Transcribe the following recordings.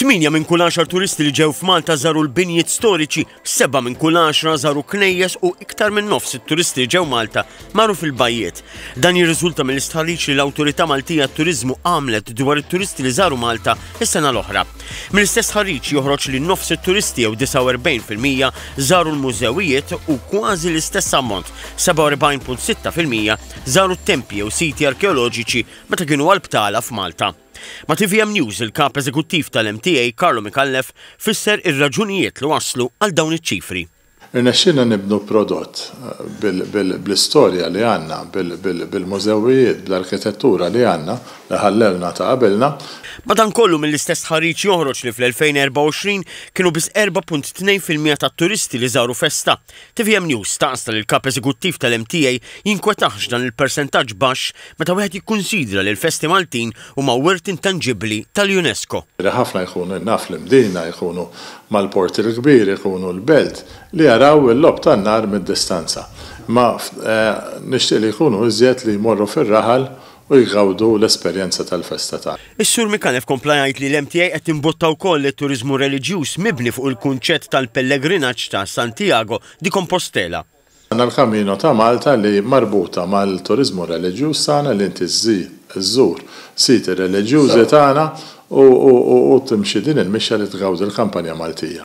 8 minn kull 10 turisti li ġew f'Malta żaru l-binjiet storiċi, 7 minn kull 10 żaru knejjes u iktar minn nofs it-turisti li ġew Malta marru fil-bajjiet. Dan jirriżulta mill-istħarriġ li l-Awtorità Maltija t-Turiżmu għamlet dwar it-turisti li żaru Malta is-sena l-oħra. Mill-istess ħarriġ joħroġ li nofs it-turisti jew 49% żaru l-mużewijiet u kważi l-istess ammont, 47.6% żaru t-tempji jew siti arkeoloġiċi meta kienu għall-Btala f'Malta. Ma' TVM News il-kap eżekuttiv tal-MTA Carlo Micallef fisser ir-raġunijiet li waslu għal dawn iċ-ċifri. Irnexxina nibnu prodott bl-istorja li għandna, bil-mużewijiet, bl-arkitettura li għandna li ħallewna ta' qabilna. Madankollu mill-istess ħarriġ joħroġ li fl-2024 kienu biss 4.2% tat-turisti li żaru festa. TVM News taqsta li l-kap eżekuttiv tal-MTA jinkwetaħx dan il-persentaġġ baxx meta wieħed jikkunsidra li l-festi Maltin huma wirt intangibbli tal-UNESCO. Ħafna jkunu naf l-Mdina, jkunu mal-port il-kbir, jkunu l-belt li jaraw il-lob tan-nar mid-distanza. Ma nixtieq li jkunu iżjed li jmorru fir-raħal u jgawdu l-esperjenza tal-festa ta'. Is-Sur Micallef kompla jgħid li l-MTA qed imbotta wkoll it-turiżmu reliġjuż mibni fuq il-kunċett tal-pellegrinaġġ ta' Santiago di Compostela. Għandna l-Kamino ta' Malta li marbuta mal-turiżmu reliġjuż tagħna li inti żżur siti reliġjużi tagħna u timxi din il-mixja li tgawdi l-kampanja Maltija.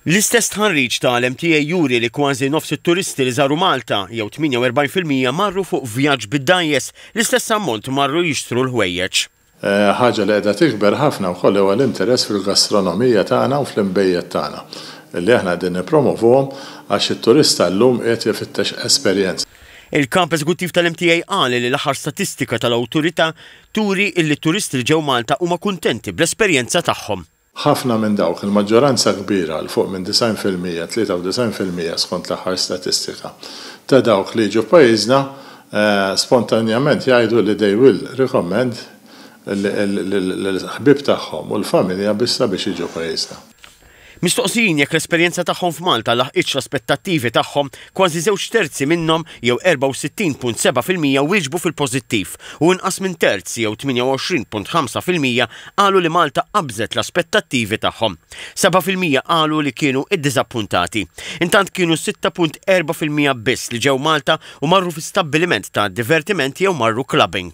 L-istess tħarriġ tal-MTA juri li kważi nofs it-turisti li żaru Malta jew 48% marru fuq vjaġġ bid-dajjes, l-istess ammont marru jixtru l-ħwejjeġ. Ħaġa li qiegħda tikber ħafna wkoll huwa l-interess fil-gastronomija tagħna u fl-imbejjed tagħna li aħna qegħdin nippromovuhom għax it-turista llum qed jifittex esperjenza. Il-kap eżekuttiv tal-MTA qal li l-aħħar statistika tal-awtorità turi li t-turisti li ġew Malta huma kuntenti bl-esperjenza tagħhom. Ħafna minn dawk, il-maġġoranza kbira l fuq minn 90%, 93% skont l-aħħar statistika ta' dawk li ġu pajjiżna spontanjament jgħidu li they will recommend l-ħbib tagħhom u l-familja bissa biex jiġu pajjiżna. Mistoqsijin jekk l-esperjenza tagħhom f'Malta laħqitx l-aspettattivi tagħhom, kważi 2/3 minnhom jew 64.7% wieġbu fil-pożittiv u inqas minn terz jew 28.5% qalu li Malta qabżet l-aspettattivi tagħhom. 7% qalu li kienu iddiżappuntati. Intant kienu 6.4% biss li ġew Malta u marru fi stabbiliment ta' divertiment jew marru clubbing.